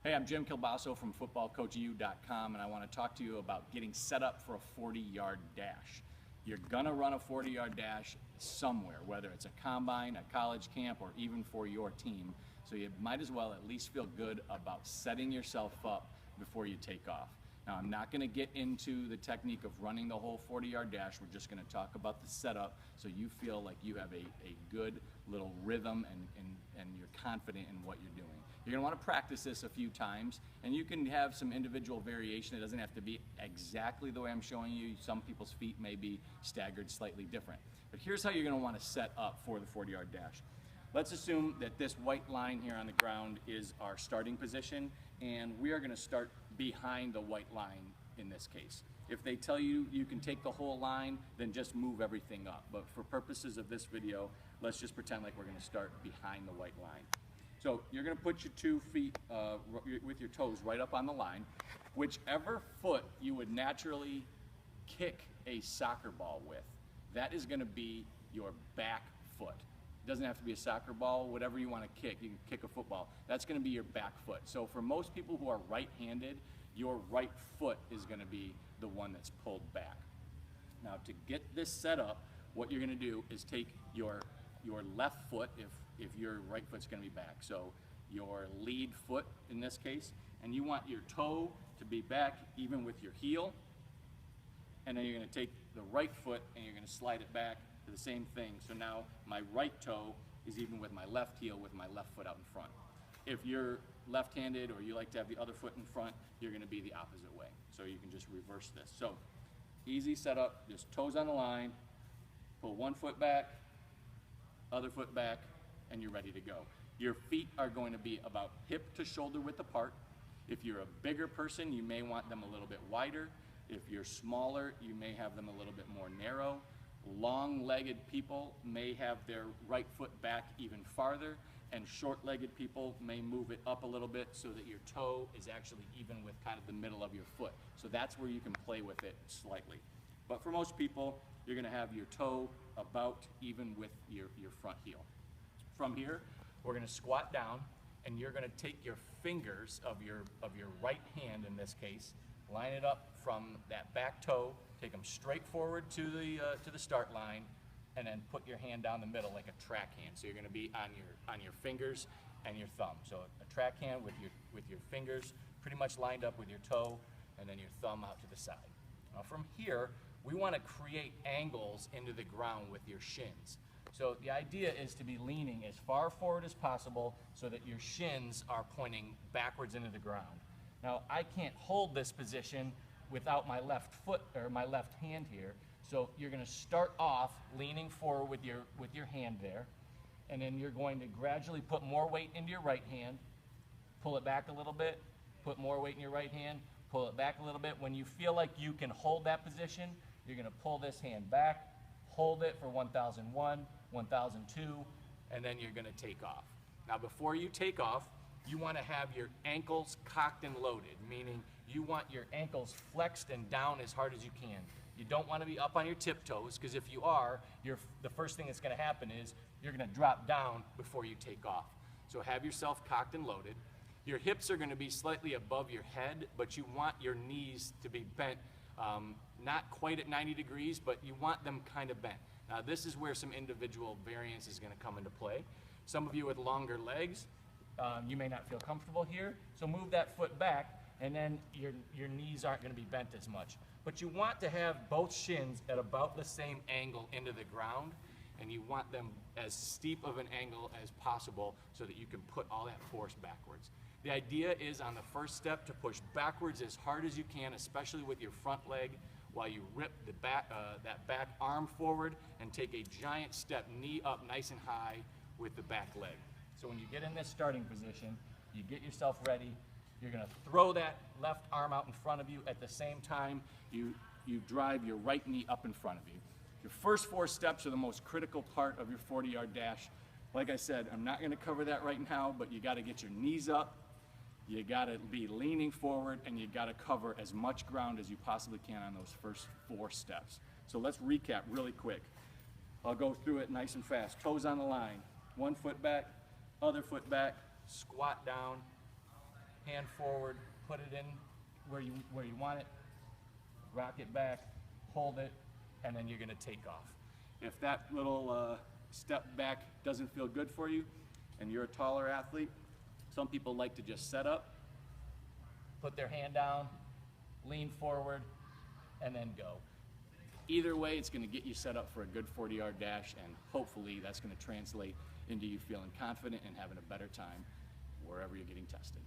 Hey, I'm Jim Kielbaso from footballcoachu.com, and I want to talk to you about getting set up for a 40-yard dash. You're gonna run a 40-yard dash somewhere, whether it's a combine, a college camp, or even for your team. So you might as well at least feel good about setting yourself up before you take off. Now, I'm not going to get into the technique of running the whole 40-yard dash. We're just going to talk about the setup so you feel like you have a good little rhythm and you're confident in what you're doing. You're going to want to practice this a few times, and you can have some individual variation. It doesn't have to be exactly the way I'm showing you. Some people's feet may be staggered slightly different. But here's how you're going to want to set up for the 40-yard dash. Let's assume that this white line here on the ground is our starting position, and we are going to start behind the white line in this case. If they tell you you can take the whole line, then just move everything up. But for purposes of this video, let's just pretend like we're going to start behind the white line. So you're going to put your 2 feet with your toes right up on the line. Whichever foot you would naturally kick a soccer ball with, that is going to be your back foot. It doesn't have to be a soccer ball, whatever you want to kick. You can kick a football. That's going to be your back foot. So for most people who are right-handed, your right foot is going to be the one that's pulled back. Now, to get this set up, what you're going to do is take your left foot, if your right foot's going to be back, so your lead foot in this case, and you want your toe to be back even with your heel, and then you're going to take the right foot and you're going to slide it back to the same thing. So now my right toe is even with my left heel with my left foot out in front. If you're left-handed or you like to have the other foot in front, you're going to be the opposite way. So you can just reverse this. So easy setup, just toes on the line, pull one foot back, other foot back, and you're ready to go. Your feet are going to be about hip to shoulder width apart. If you're a bigger person, you may want them a little bit wider. If you're smaller, you may have them a little bit more narrow. Long-legged people may have their right foot back even farther, and short-legged people may move it up a little bit so that your toe is actually even with kind of the middle of your foot. So that's where you can play with it slightly. But for most people, you're going to have your toe about even with your front heel. From here, we're going to squat down, and you're going to take your fingers of your right hand in this case, line it up from that back toe, take them straight forward to the start line, and then put your hand down the middle like a track hand. So you're going to be on your fingers and your thumb. So a track hand with your fingers pretty much lined up with your toe, and then your thumb out to the side. Now from here, we want to create angles into the ground with your shins. So the idea is to be leaning as far forward as possible so that your shins are pointing backwards into the ground. Now, I can't hold this position without my left foot or my left hand here. So you're going to start off leaning forward with your hand there, and then you're going to gradually put more weight into your right hand, pull it back a little bit, put more weight in your right hand, pull it back a little bit. When you feel like you can hold that position, you're going to pull this hand back, hold it for 1001, 1002, and then you're going to take off. Now, before you take off, you want to have your ankles cocked and loaded, meaning you want your ankles flexed and down as hard as you can. You don't want to be up on your tiptoes, because if you are, the first thing that's going to happen is you're going to drop down before you take off. So have yourself cocked and loaded. Your hips are going to be slightly above your head, but you want your knees to be bent, not quite at 90 degrees, but you want them kind of bent. Now this is where some individual variance is going to come into play. Some of you with longer legs, you may not feel comfortable here, so move that foot back, and then your knees aren't going to be bent as much. But you want to have both shins at about the same angle into the ground, and you want them as steep of an angle as possible so that you can put all that force backwards. The idea is on the first step to push backwards as hard as you can, especially with your front leg, while you rip that back arm forward and take a giant step, knee up nice and high with the back leg. So when you get in this starting position, you get yourself ready. You're going to throw that left arm out in front of you. At the same time, you drive your right knee up in front of you. Your first 4 steps are the most critical part of your 40-yard dash. Like I said, I'm not going to cover that right now, but you got to get your knees up, you got to be leaning forward, and you got to cover as much ground as you possibly can on those first 4 steps. So let's recap really quick. I'll go through it nice and fast. Toes on the line, 1 foot back, other foot back, squat down, hand forward, put it in where you want it, rock it back, hold it, and then you're gonna take off. If that little step back doesn't feel good for you, and you're a taller athlete, some people like to just set up, put their hand down, lean forward, and then go. Either way, it's gonna get you set up for a good 40-yard dash, and hopefully that's gonna translate into you feeling confident and having a better time wherever you're getting tested.